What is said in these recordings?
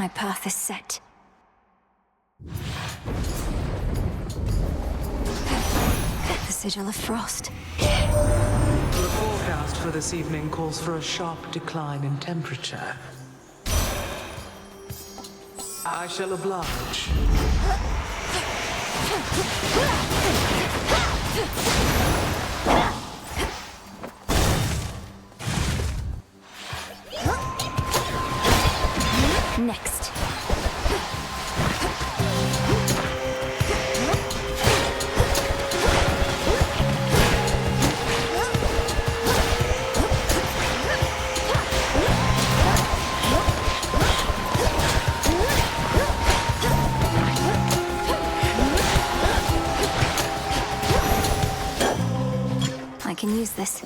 My path is set. The sigil of frost. The forecast for this evening calls for a sharp decline in temperature. I shall oblige. Next. I can use this.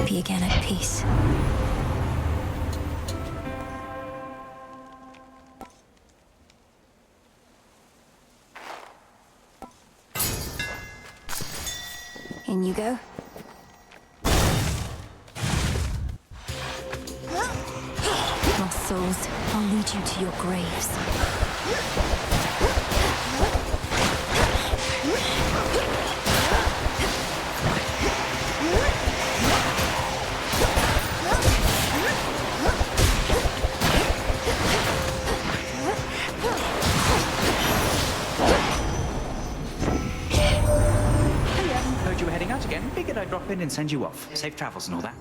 Be again at peace. In you go. Lost souls, I'll lead you to your graves. Heard you were heading out again. Figured I'd drop in and send you off. Safe travels and all that.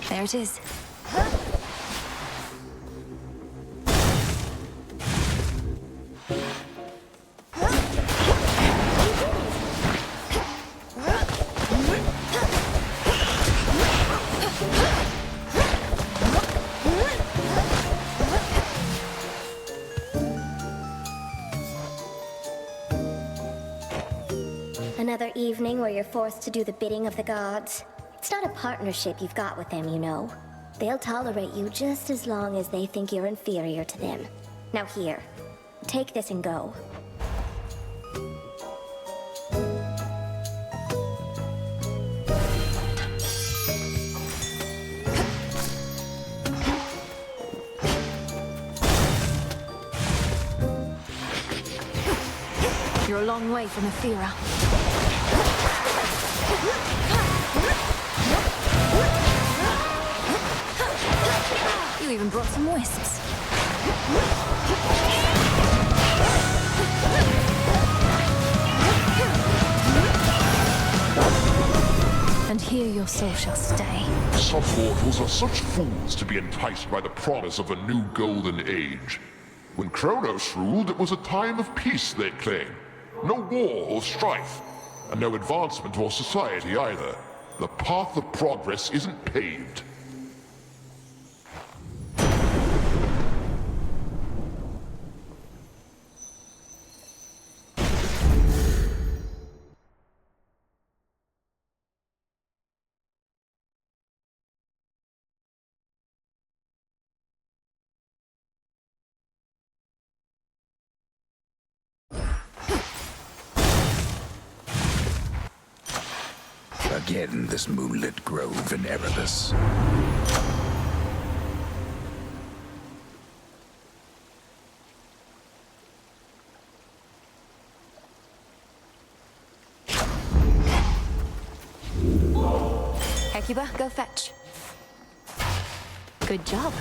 There it is. Another evening where you're forced to do the bidding of the gods. It's not a partnership you've got with them, you know. They'll tolerate you just as long as they think you're inferior to them. Now here, take this and go. You're a long way from Athera. You even brought some wisps. And here your soul shall stay. Some mortals are such fools to be enticed by the promise of a new golden age. When Chronos ruled, it was a time of peace, they claim. No war or strife, and no advancement or society either. The path of progress isn't paved. Again, this moonlit grove in Erebus. Hecuba, go fetch. Good job.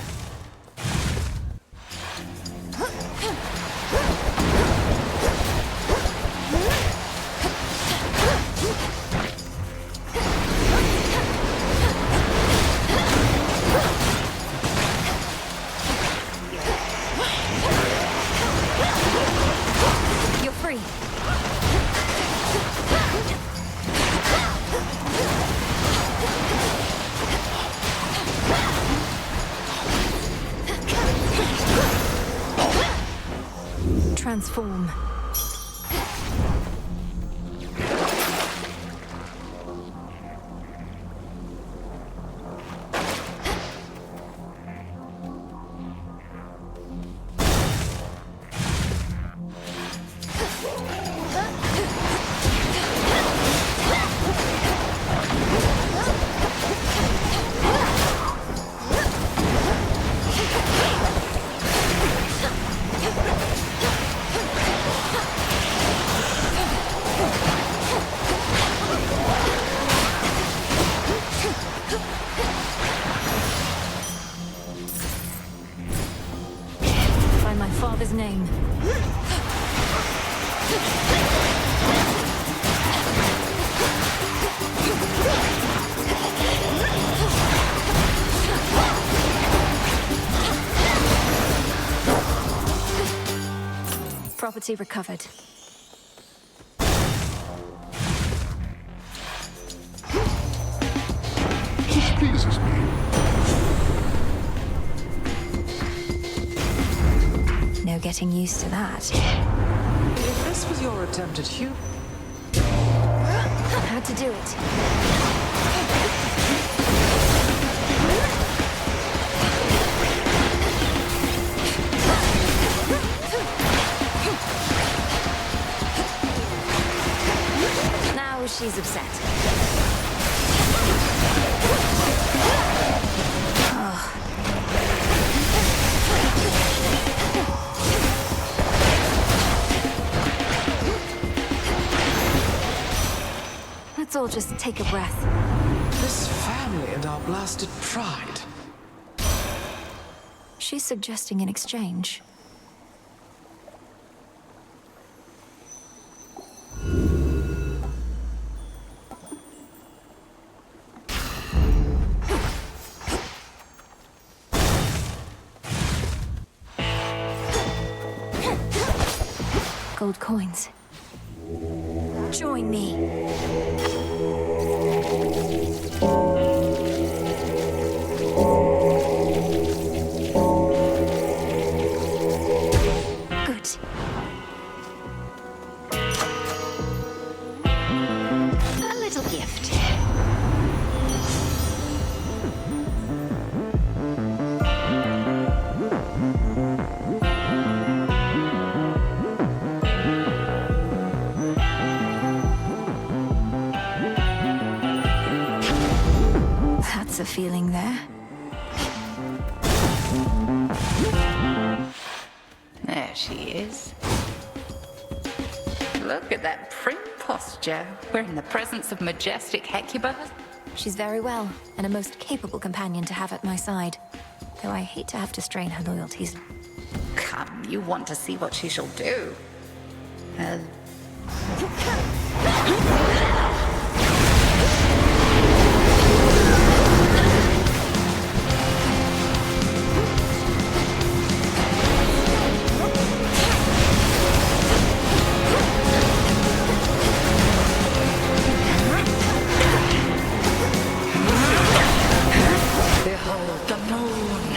transform. By my father's name. Property recovered. This pleases me. No getting used to that. If this was your attempt at humor, How to do it. Now she's upset. Let's all just take a breath. this family and our blasted pride. She's suggesting an exchange. Gold coins. Join me. Good. A little gift. That's a feeling there. There she is. Look at that prim posture. We're in the presence of majestic Hecuba. She's very well, and a most capable companion to have at my side. Though I hate to have to strain her loyalties. Come, you want to see what she shall do. Behold the moon.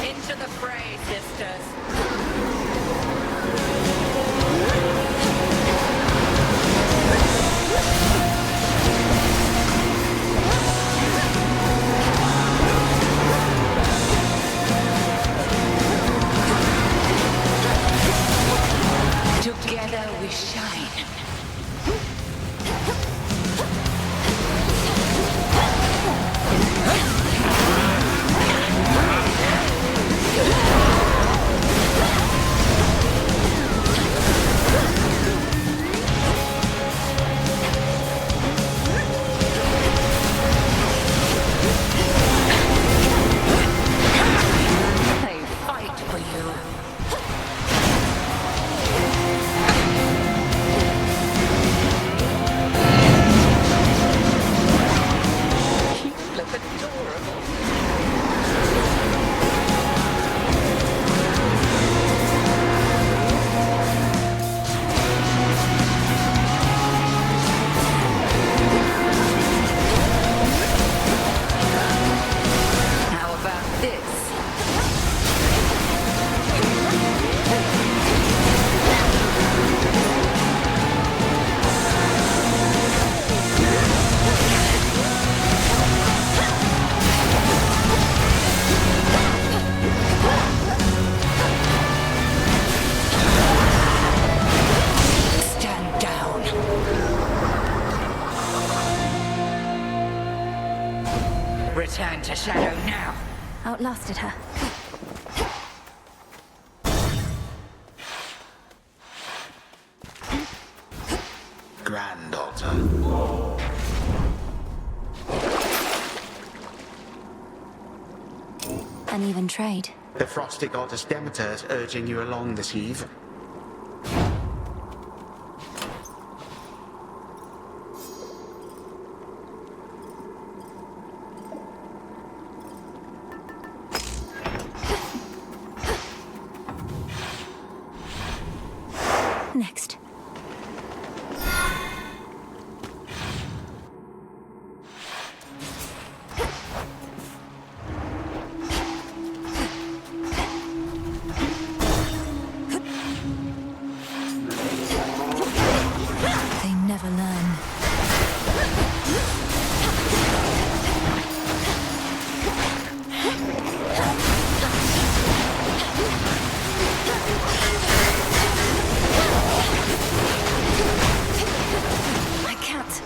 Into the fray, sisters. Return to Shadow now. Outlasted her. Granddaughter. An even trade. The frosty goddess Demeter is urging you along this eve. Next. They never learn. My cat.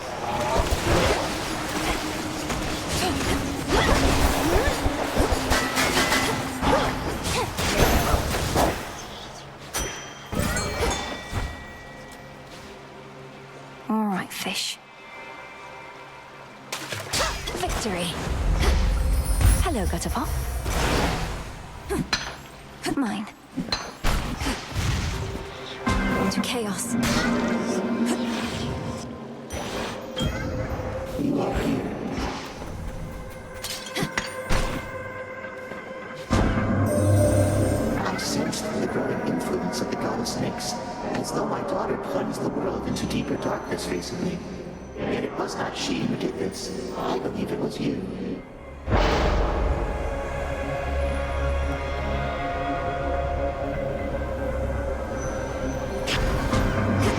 All right, fish. Victory. Hello, Gutterpop. Mine. To chaos. I sensed the growing influence of the goddess snakes, as though my daughter plunged the world into deeper darkness recently. Yet it was not she who did this. I believe it was you.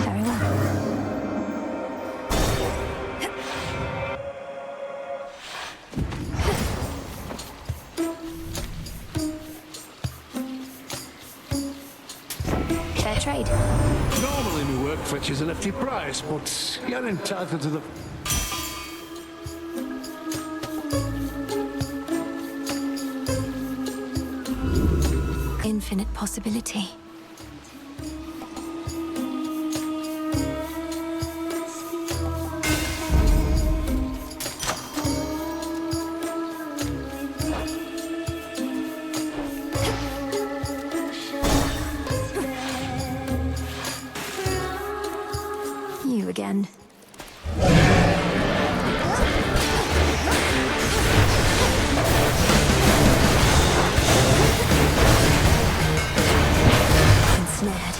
Very well. Fair trade. Normally my work fetches a hefty price, but you're entitled to the... Infinite possibility. You again. Ensnared.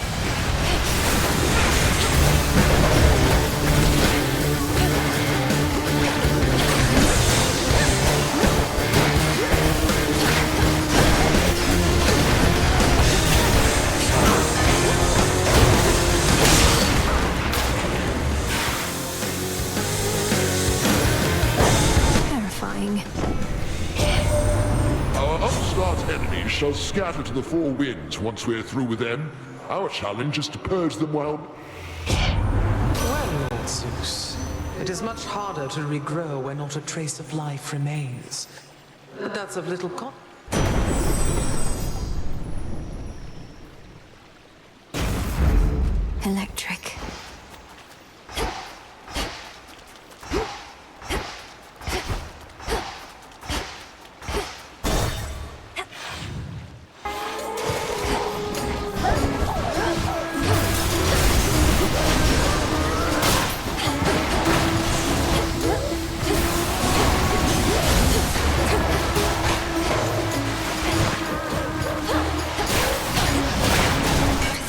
Terrifying. Our upstart enemies shall scatter to the four winds once we're through with them. Our challenge is to purge them while... Well, Lord Zeus, it is much harder to regrow where not a trace of life remains. But that's of little Electric.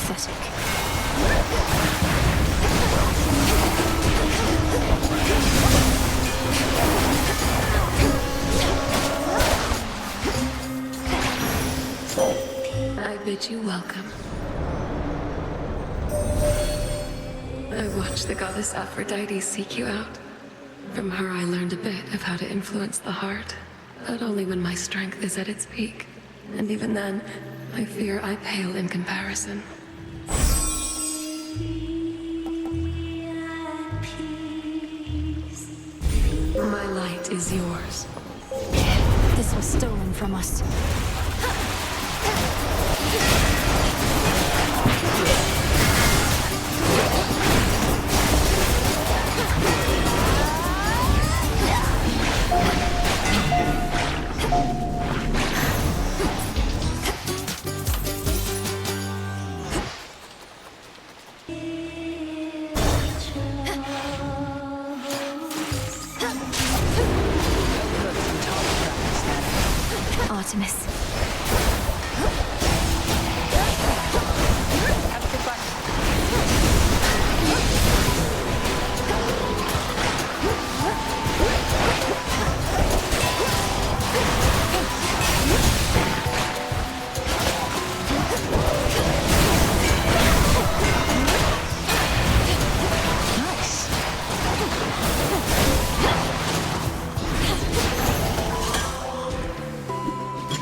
Pathetic. I bid you welcome. I watched the goddess Aphrodite seek you out. From her I learned a bit of how to influence the heart, but only when my strength is at its peak. And even then, I fear I pale in comparison. My light is yours. Chronos was stolen from us. Artemis. Have a good one.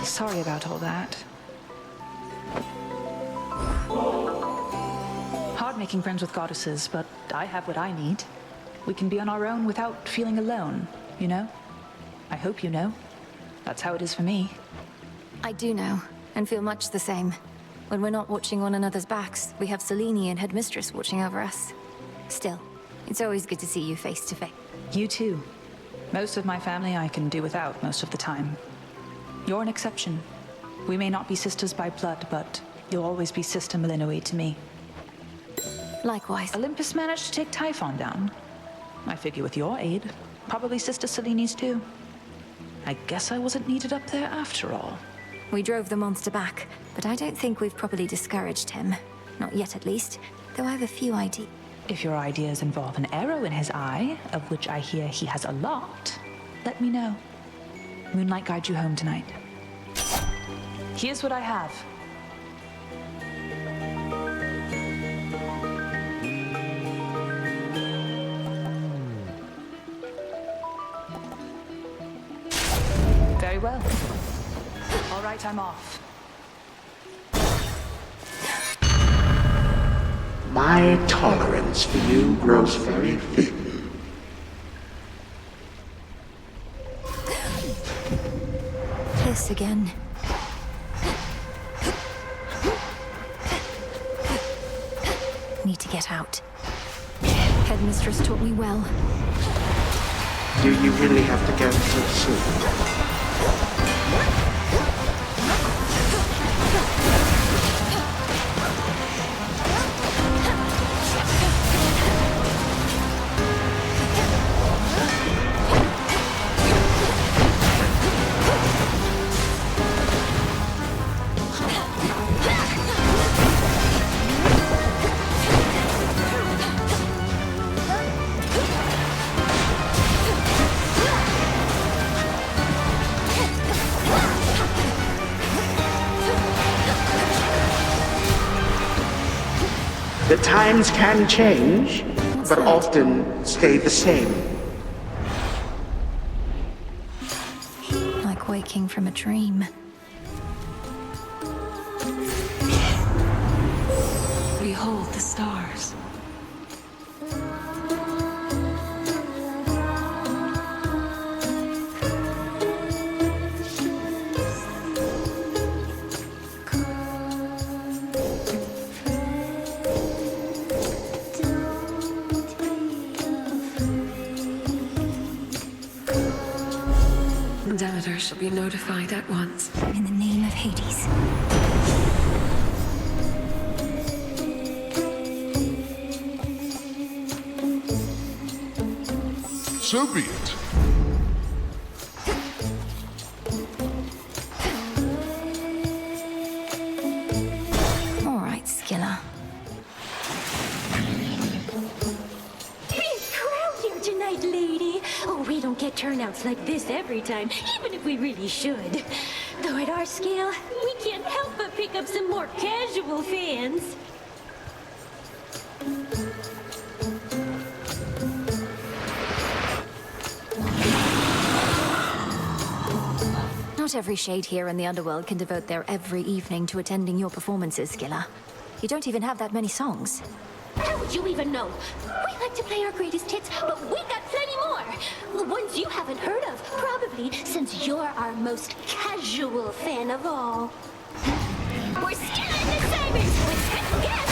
Sorry about all that. Hard making friends with goddesses, but I have what I need. We can be on our own without feeling alone, you know? I hope you know. That's how it is for me. I do know, and feel much the same. When we're not watching one another's backs, we have Selene and Headmistress watching over us. Still, it's always good to see you face to face. You too. Most of my family I can do without most of the time. You're an exception. We may not be sisters by blood, but you'll always be Sister Malinoe to me. Likewise. Olympus managed to take Typhon down. I figure with your aid, probably Sister Selene's too. I guess I wasn't needed up there after all. We drove the monster back, but I don't think we've properly discouraged him. Not yet, at least, though I have a few ideas. If your ideas involve an arrow in his eye, of which I hear he has a lot, let me know. Moonlight guide you home tonight. Here's what I have. Very well. All right, I'm off. My tolerance for you grows very thin. Kiss again. Need to get out. Headmistress taught me well. Do you really have to go so soon? The times can change, but often stay the same. Like waking from a dream. Behold the stars. Demeter shall be notified at once. In the name of Hades. So be it. All right, Skilla. Big crowd here tonight, lady. Oh, we don't get turnouts like this every time, even if we really should. Though at our scale, we can't help but pick up some more casual fans. Not every shade here in the underworld can devote their every evening to attending your performances, Skilla. You don't even have that many songs. How would you even know? We like to play our greatest hits, but we got plenty more. Ones you haven't heard of, probably, since you're our most casual fan of all. We're still in the Cybers with special guest,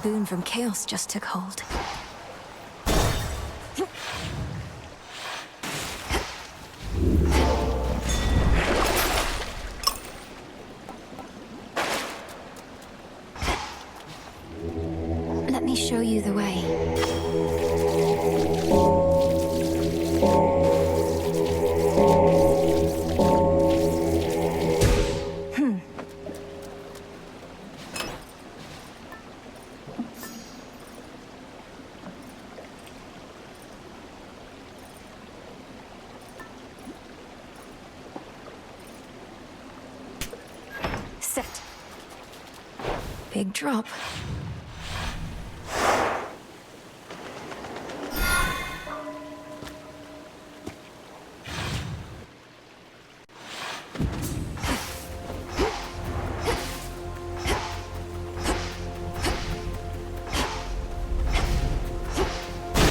boon from chaos just took hold. Let me show you the way. Set. Big drop.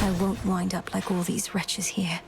I won't wind up like all these wretches here.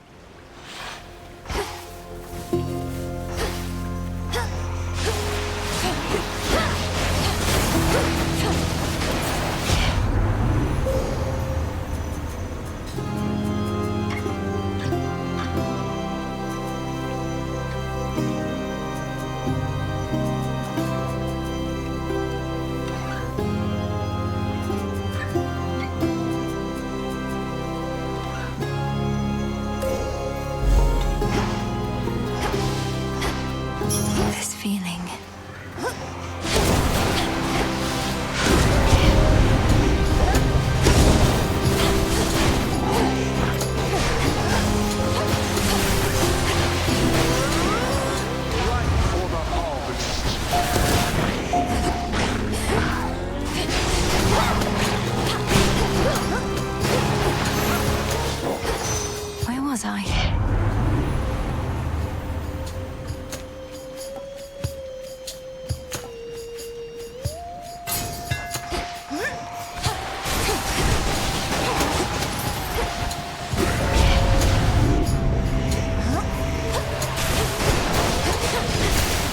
was I?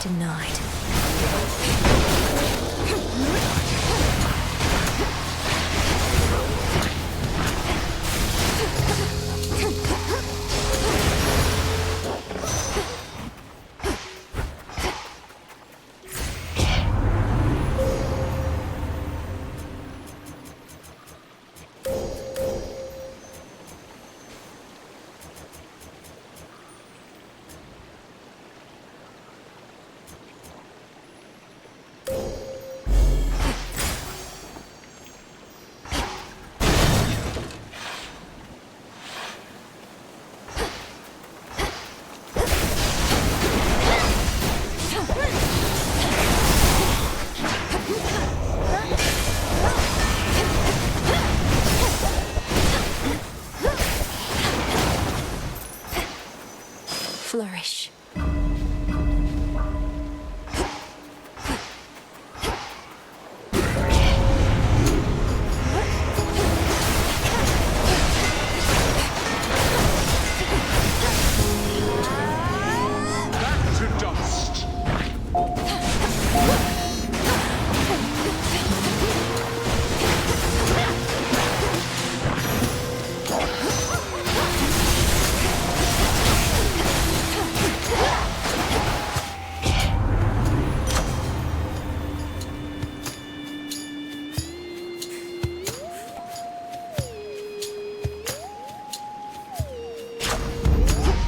Denied. Flourish. Back to dust!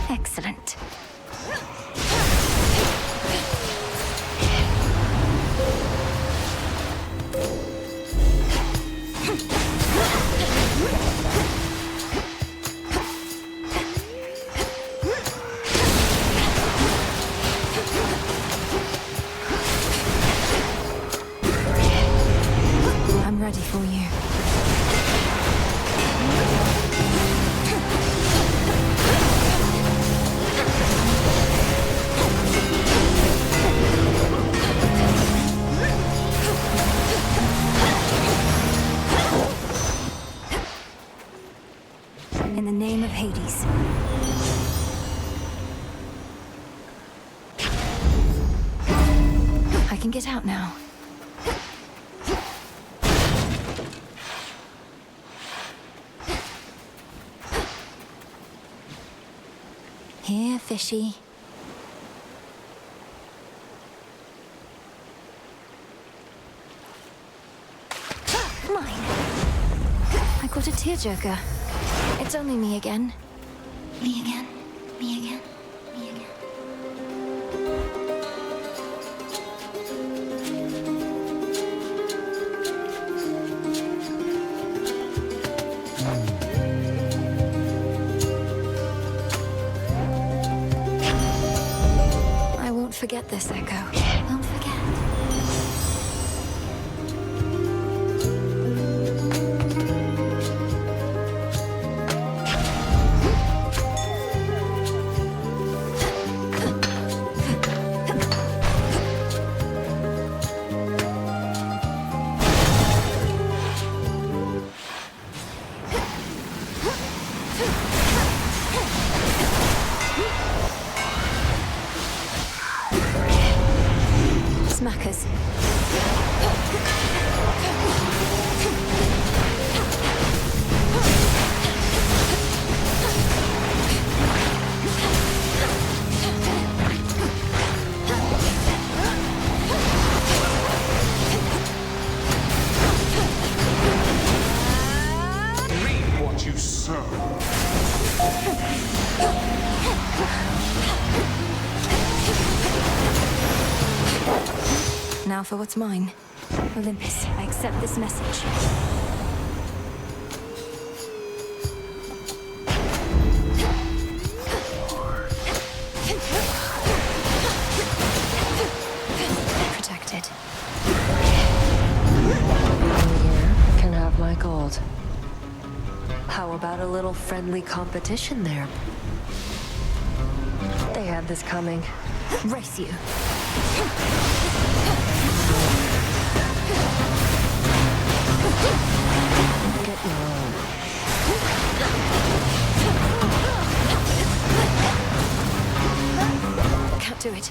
Excellent. I'm ready for you. In the name of Hades. I can get out now. Here, fishy. Mine. I got a tearjerker. It's only me again. Me again. Me again. Me again. I won't forget this, Echo. Won't forget. Smackers. Reap what you sow. Now for what's mine. Olympus, I accept this message. Protected. Here can have my gold. How about a little friendly competition there? They had this coming. Race you. Get your own. Can't do it.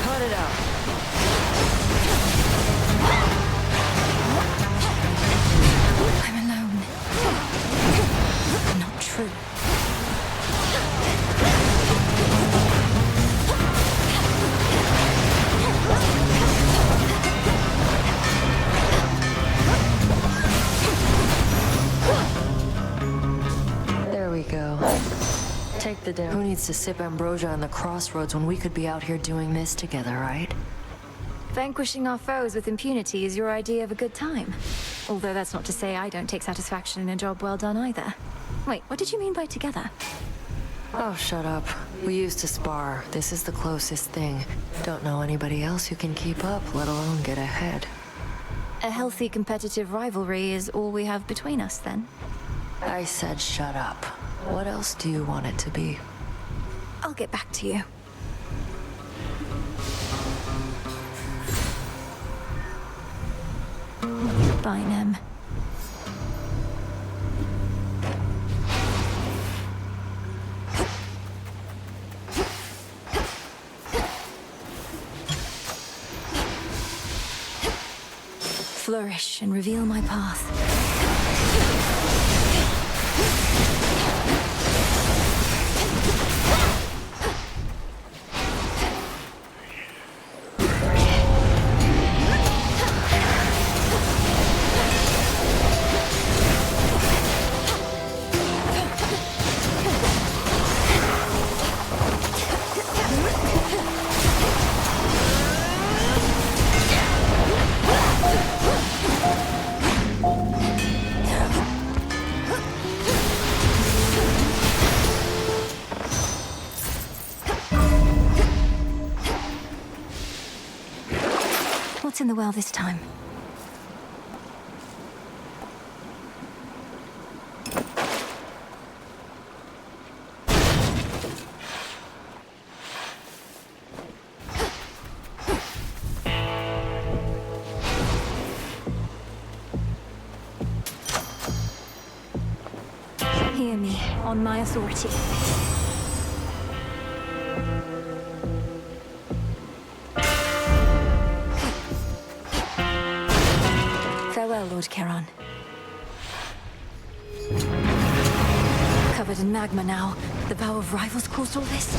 Cut it out. I'm alone. Not true. There we go. Take the dinner. Who needs to sip ambrosia on the crossroads when we could be out here doing this together, right? Vanquishing our foes with impunity is your idea of a good time. Although that's not to say I don't take satisfaction in a job well done either. Wait, what did you mean by together? Oh, shut up. We used to spar. This is the closest thing. Don't know anybody else who can keep up, let alone get ahead. A healthy competitive rivalry is all we have between us, then? I said shut up. What else do you want it to be? I'll get back to you. Bye, Nem. Flourish and reveal my path. What's in the well this time? Hear me, on my authority. Farewell, Lord Charon. Covered in magma now, the vow of rivals caused all this?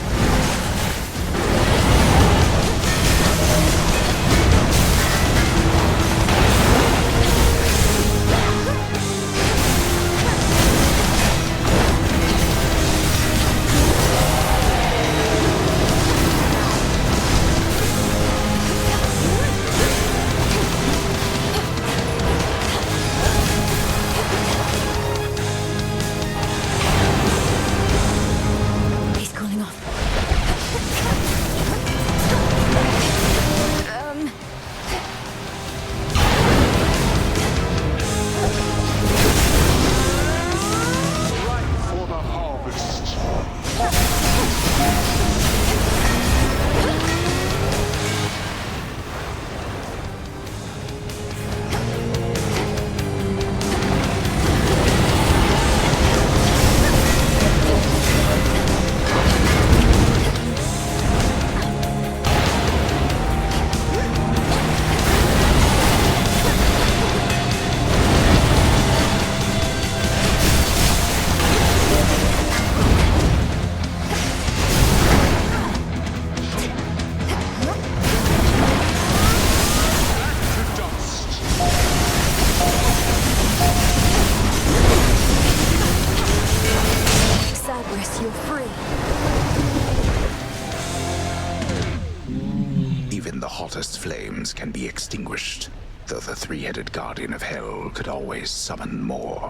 Flames can be extinguished, though the three-headed guardian of hell could always summon more.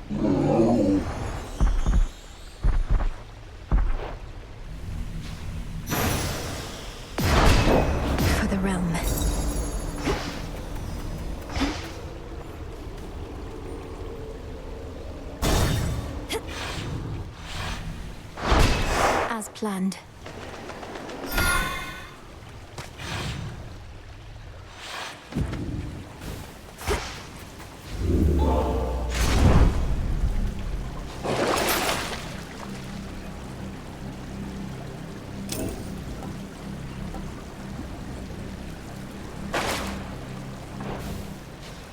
For the realm. planned.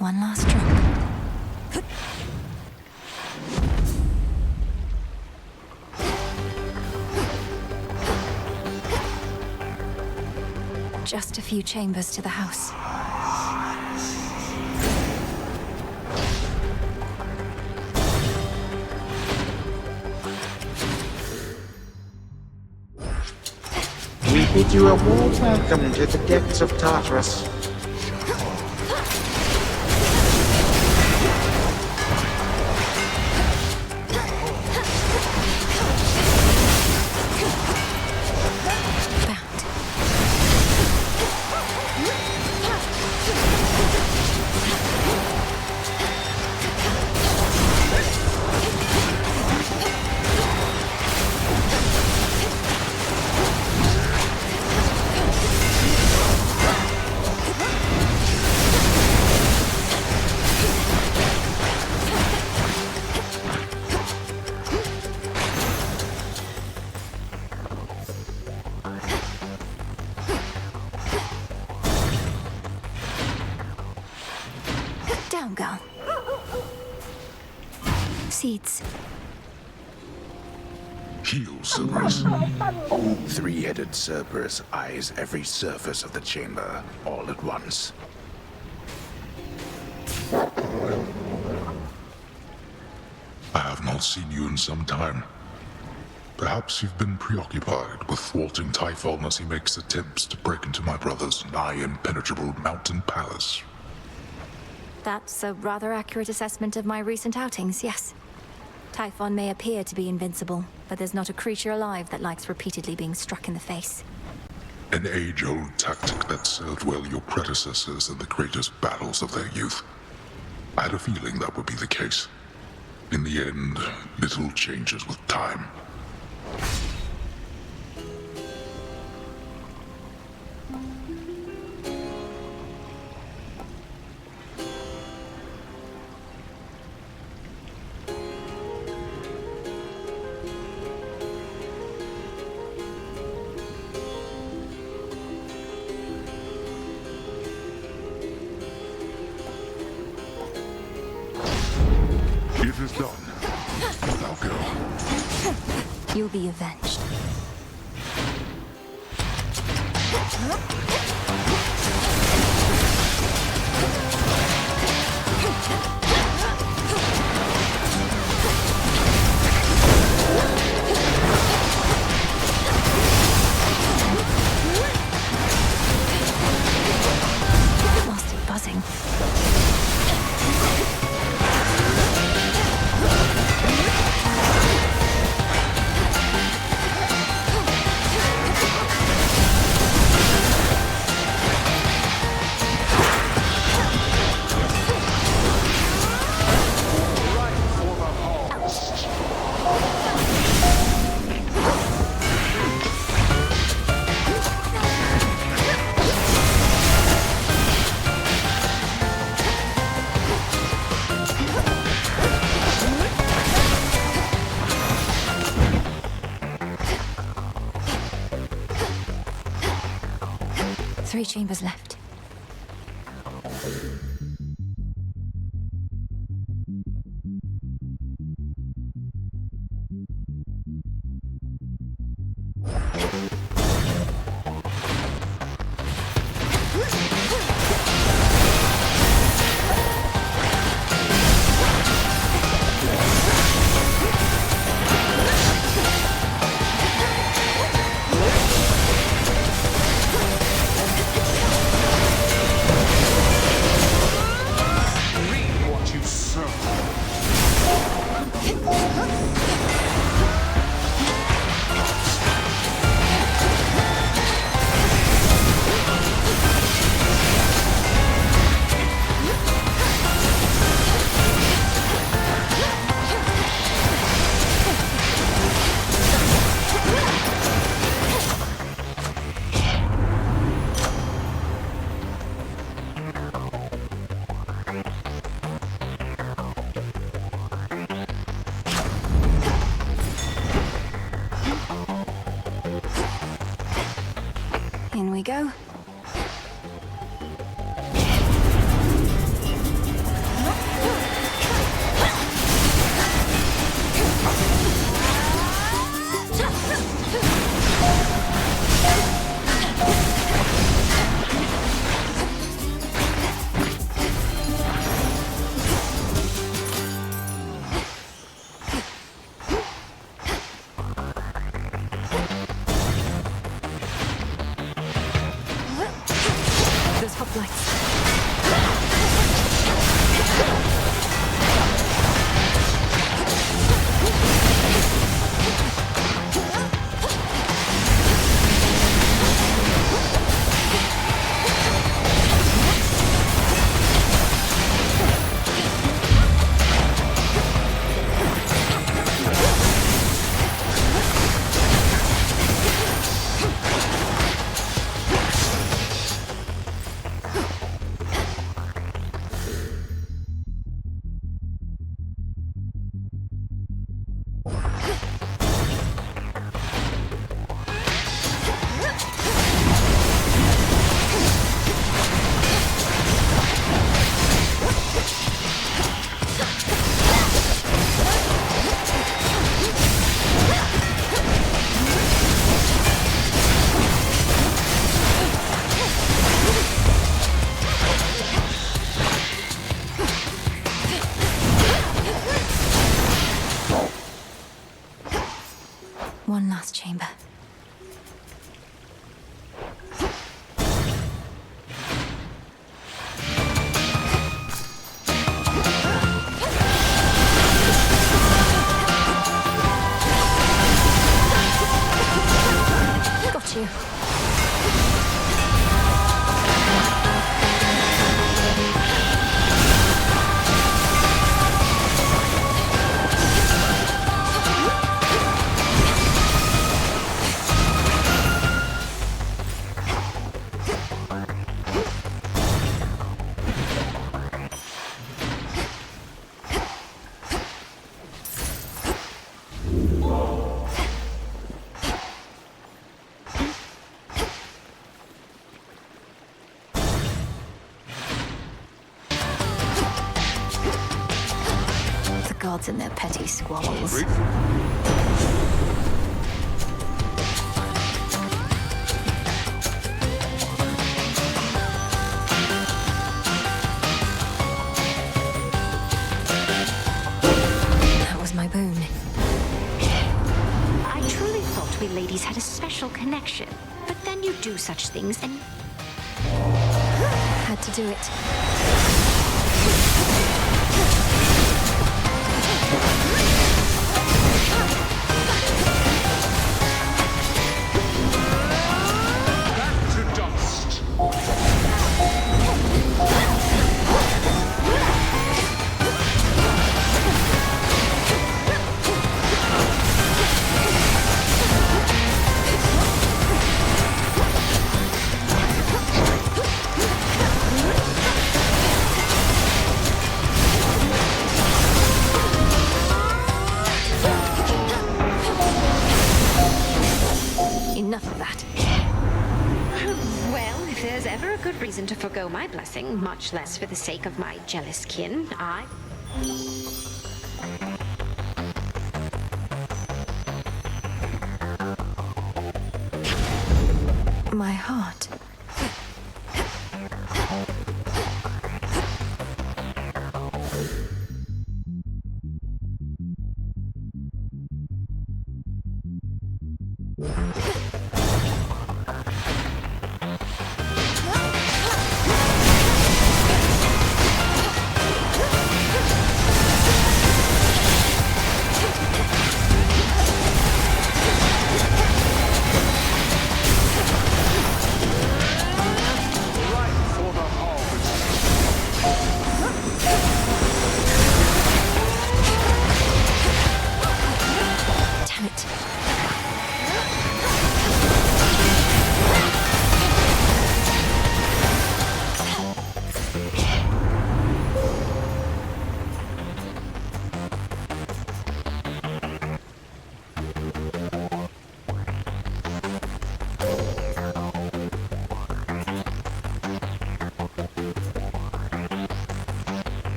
One last drop. Just a few chambers to the house. We bid you a warm welcome to the depths of Tartarus. Down, girl. Seeds. Heal, Cerberus. Three-headed Cerberus eyes every surface of the chamber, all at once. I have not seen you in some time. Perhaps you've been preoccupied with thwarting Typhon as he makes attempts to break into my brother's nigh impenetrable mountain palace. That's a rather accurate assessment of my recent outings, yes. Typhon may appear to be invincible, but there's not a creature alive that likes repeatedly being struck in the face. An age-old tactic that served well your predecessors in the greatest battles of their youth. I had a feeling that would be the case. In the end, little changes with time. It is done. Now go. You'll be avenged. Lost it buzzing. Three chambers left. In we go. Those hoplites. One last chamber. Got you. Gods and their petty squabbles. That was my boon. I truly thought we ladies had a special connection. But then you do such things and... Had to do it. Enough of that. Well, if there's ever a good reason to forgo my blessing, much less for the sake of my jealous kin, My heart.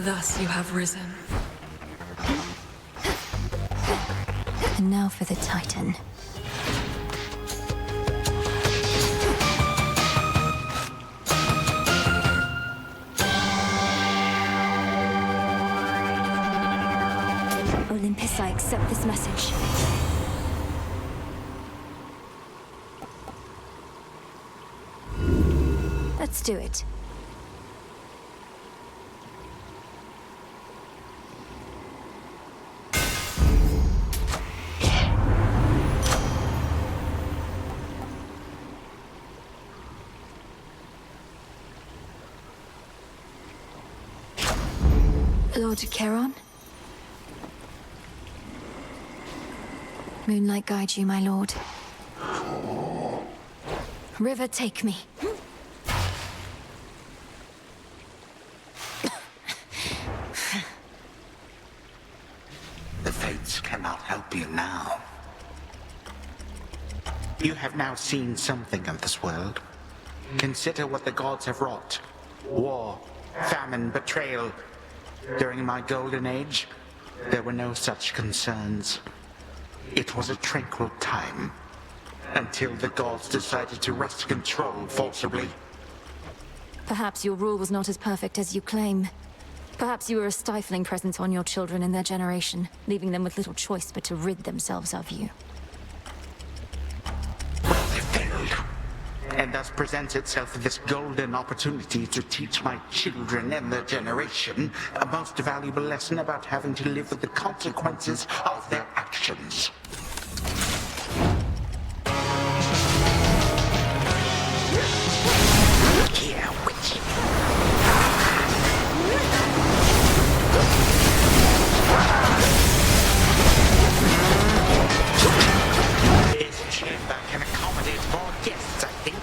Thus you have risen. And now for the Titan. Olympus, I accept this message. Let's do it. Lord Charon? Moonlight guide you, my lord. River, take me. The fates cannot help you now. You have now seen something of this world. Consider what the gods have wrought. War, famine, betrayal. During my golden age, there were no such concerns. It was a tranquil time, until the gods decided to wrest control forcibly. Perhaps your rule was not as perfect as you claim. Perhaps you were a stifling presence on your children and their generation, leaving them with little choice but to rid themselves of you. They failed, and thus presents itself this golden opportunity to teach my children and their generation a most valuable lesson about having to live with the consequences of their actions. Here, witch. This chamber can accommodate more guests, I think.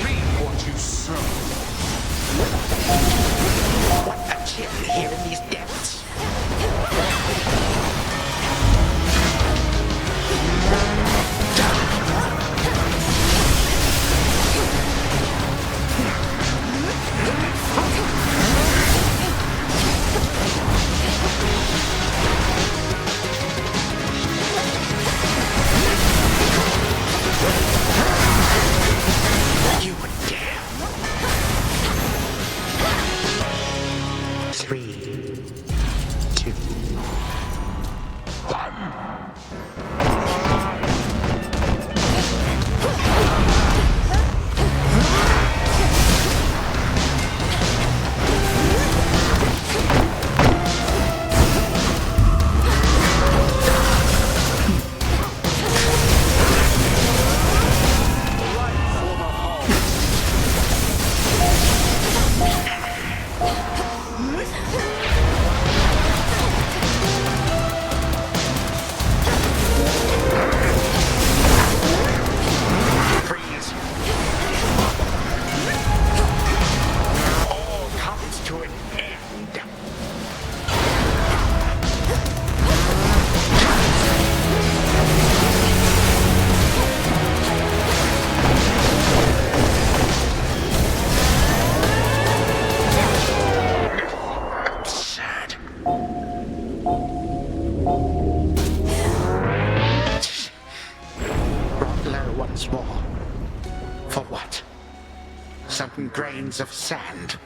Reap what you sow. What a chill here in these depths. You would dare. 3, 2, 1. Freeze. All comes to an end. Sad. Brought low once more. For what? Some grains of sand.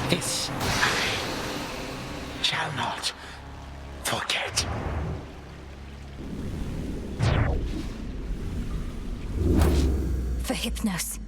This I shall not forget. For Hypnos.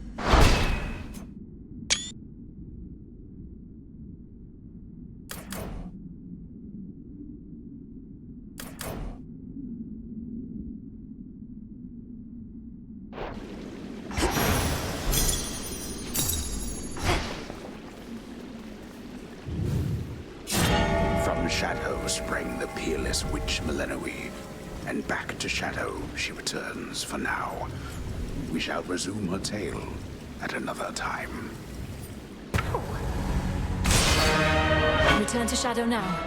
From Shadow sprang the peerless witch Millenoi, and back to Shadow she returns for now. We shall resume her tale at another time. Return to Shadow now.